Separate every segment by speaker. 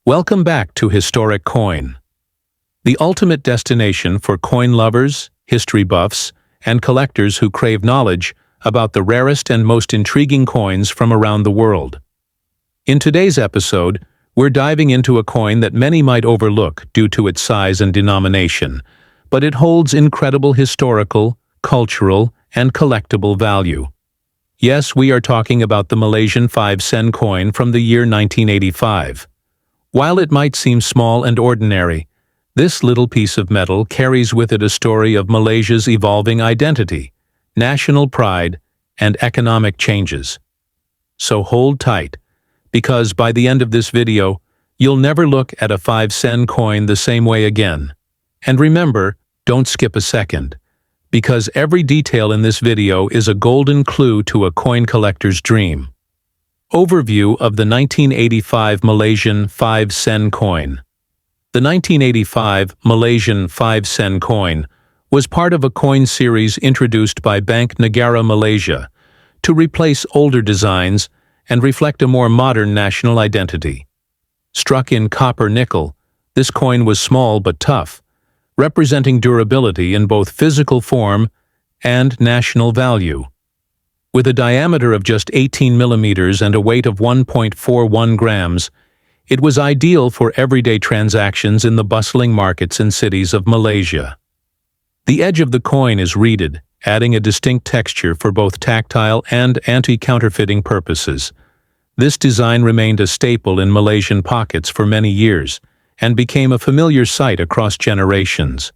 Speaker 1: Welcome back to Historic Coin, the ultimate destination for coin lovers, history buffs, and collectors who crave knowledge about the rarest and most intriguing coins from around the world. In today's episode, we're diving into a coin that many might overlook due to its size and denomination, but it holds incredible historical, cultural, and collectible value. Yes, we are talking about the Malaysian 5 sen coin from the year 1985. While it might seem small and ordinary, this little piece of metal carries with it a story of Malaysia's evolving identity, national pride, and economic changes. So hold tight, because by the end of this video, you'll never look at a 5 sen coin the same way again. And remember, don't skip a second, because every detail in this video is a golden clue to a coin collector's dream. Overview of the 1985 Malaysian 5 sen coin. The 1985 Malaysian 5 sen coin was part of a coin series introduced by Bank Negara Malaysia to replace older designs and reflect a more modern national identity. Struck in copper-nickel, this coin was small but tough, representing durability in both physical form and national value. With a diameter of just 18 millimeters and a weight of 1.41 grams, it was ideal for everyday transactions in the bustling markets and cities of Malaysia. The edge of the coin is reeded, adding a distinct texture for both tactile and anti-counterfeiting purposes. This design remained a staple in Malaysian pockets for many years and became a familiar sight across generations.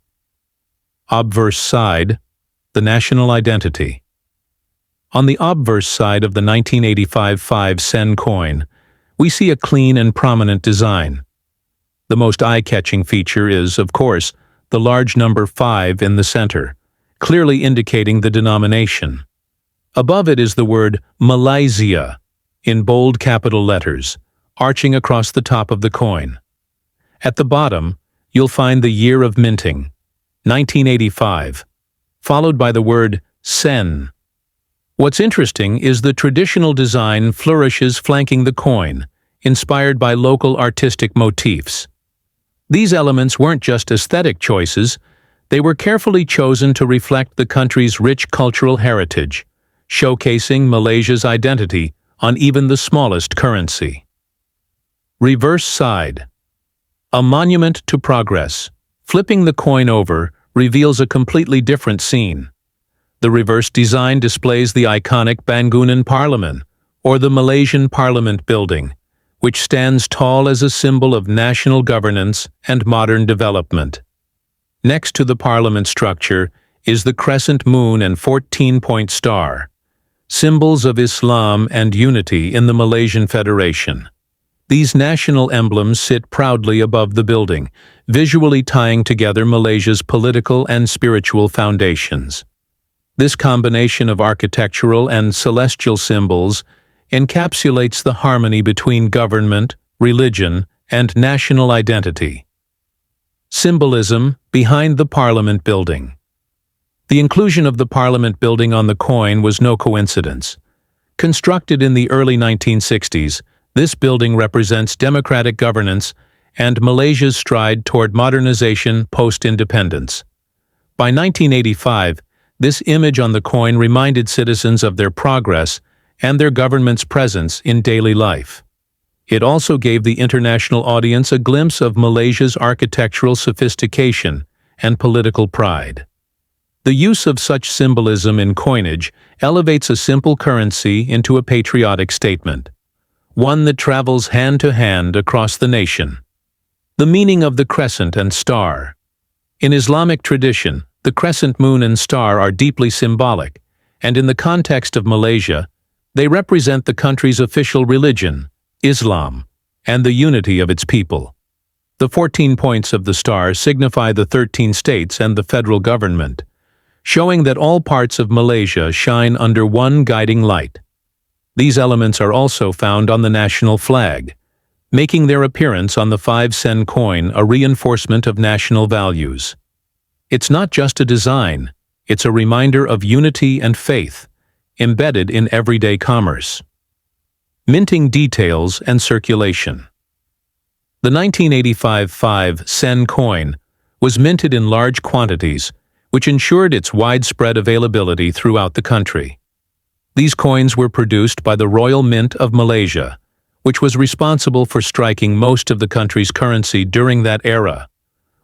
Speaker 1: Obverse side, the national identity. On the obverse side of the 1985 5 sen coin, we see a clean and prominent design. The most eye-catching feature is, of course, the large number 5 in the center, clearly indicating the denomination. Above it is the word Malaysia, in bold capital letters, arching across the top of the coin. At the bottom, you'll find the year of minting, 1985, followed by the word sen. What's interesting is the traditional design flourishes flanking the coin, inspired by local artistic motifs. These elements weren't just aesthetic choices, they were carefully chosen to reflect the country's rich cultural heritage, showcasing Malaysia's identity on even the smallest currency. Reverse side. A monument to progress. Flipping the coin over reveals a completely different scene. The reverse design displays the iconic Bangunan Parliament, or the Malaysian Parliament building, which stands tall as a symbol of national governance and modern development. Next to the Parliament structure is the crescent moon and 14-point star, symbols of Islam and unity in the Malaysian Federation. These national emblems sit proudly above the building, visually tying together Malaysia's political and spiritual foundations. This combination of architectural and celestial symbols encapsulates the harmony between government, religion, and national identity. Symbolism behind the Parliament building. The inclusion of the Parliament building on the coin was no coincidence. Constructed in the early 1960s, this building represents democratic governance and Malaysia's stride toward modernization post-independence. By 1985, this image on the coin reminded citizens of their progress and their government's presence in daily life. It also gave the international audience a glimpse of Malaysia's architectural sophistication and political pride. The use of such symbolism in coinage elevates a simple currency into a patriotic statement, one that travels hand to hand across the nation. The meaning of the crescent and star. In Islamic tradition, the crescent moon and star are deeply symbolic, and in the context of Malaysia, they represent the country's official religion, Islam, and the unity of its people. The 14 points of the star signify the 13 states and the federal government, showing that all parts of Malaysia shine under one guiding light. These elements are also found on the national flag, making their appearance on the 5 sen coin a reinforcement of national values. It's not just a design, it's a reminder of unity and faith, embedded in everyday commerce. Minting details and circulation. The 1985 5-sen coin was minted in large quantities, which ensured its widespread availability throughout the country. These coins were produced by the Royal Mint of Malaysia, which was responsible for striking most of the country's currency during that era.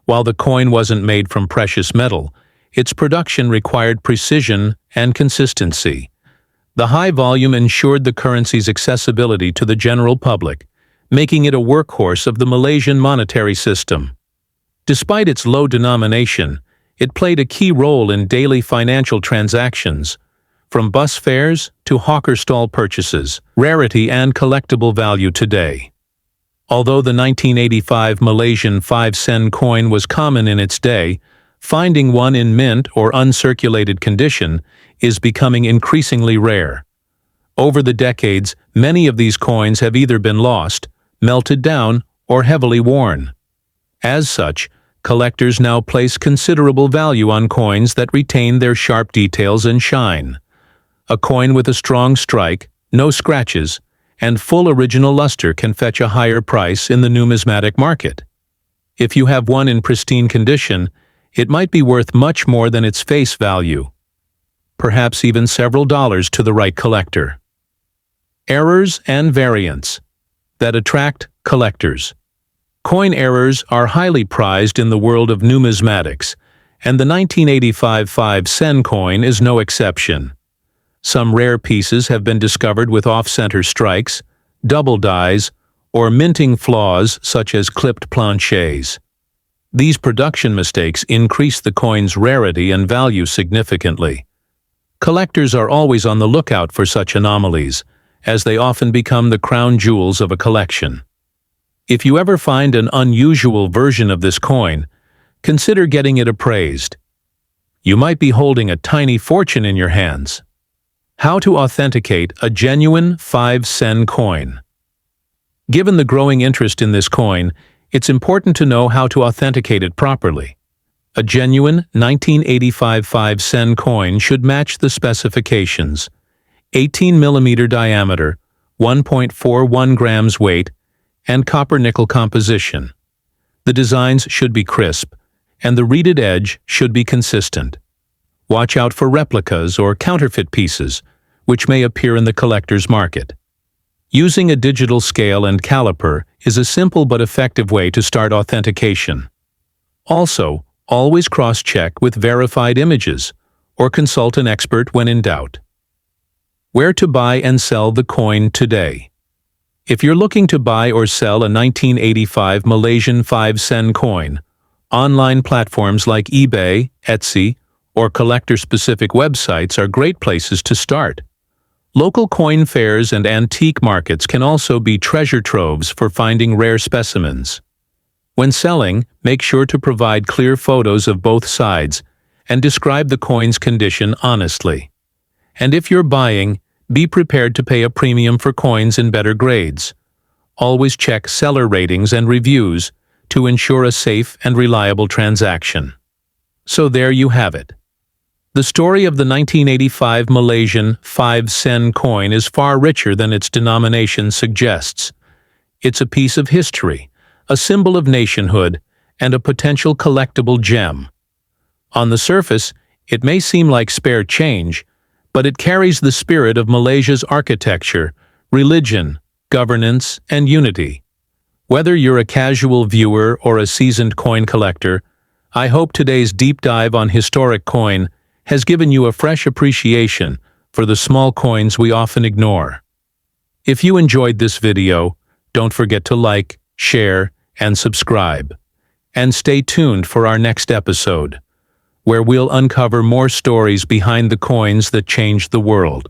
Speaker 1: While the coin wasn't made from precious metal, its production required precision and consistency. The high volume ensured the currency's accessibility to the general public, making it a workhorse of the Malaysian monetary system. Despite its low denomination, it played a key role in daily financial transactions, from bus fares to hawker stall purchases, rarity and collectible value today. Although the 1985 Malaysian 5-sen coin was common in its day, finding one in mint or uncirculated condition is becoming increasingly rare. Over the decades, many of these coins have either been lost, melted down, or heavily worn. As such, collectors now place considerable value on coins that retain their sharp details and shine. A coin with a strong strike, no scratches, and full original luster can fetch a higher price in the numismatic market. If you have one in pristine condition, it might be worth much more than its face value, perhaps even several dollars to the right collector. Errors and variants that attract collectors. Coin errors are highly prized in the world of numismatics, and the 1985 5-sen coin is no exception. Some rare pieces have been discovered with off-center strikes, double dies, or minting flaws such as clipped planchets. These production mistakes increase the coin's rarity and value significantly. Collectors are always on the lookout for such anomalies, as they often become the crown jewels of a collection. If you ever find an unusual version of this coin, consider getting it appraised. You might be holding a tiny fortune in your hands. How to authenticate a genuine 5-sen coin. Given the growing interest in this coin, it's important to know how to authenticate it properly. A genuine 1985 5-sen coin should match the specifications: 18 mm diameter, 1.41 grams weight, and copper-nickel composition. The designs should be crisp, and the reeded edge should be consistent. Watch out for replicas or counterfeit pieces, which may appear in the collector's market. Using a digital scale and caliper is a simple but effective way to start authentication. Also, always cross-check with verified images, or consult an expert when in doubt. Where to buy and sell the coin today. If you're looking to buy or sell a 1985 Malaysian 5-sen coin, online platforms like eBay, Etsy, or collector-specific websites are great places to start. Local coin fairs and antique markets can also be treasure troves for finding rare specimens. When selling, make sure to provide clear photos of both sides and describe the coin's condition honestly. And if you're buying, be prepared to pay a premium for coins in better grades. Always check seller ratings and reviews to ensure a safe and reliable transaction. So there you have it. The story of the 1985 Malaysian 5-sen coin is far richer than its denomination suggests. It's a piece of history, a symbol of nationhood, and a potential collectible gem. On the surface, it may seem like spare change, but it carries the spirit of Malaysia's architecture, religion, governance, and unity. Whether you're a casual viewer or a seasoned coin collector, I hope today's deep dive on historic coin has given you a fresh appreciation for the small coins we often ignore. If you enjoyed this video, don't forget to like, share, and subscribe. And stay tuned for our next episode, where we'll uncover more stories behind the coins that changed the world.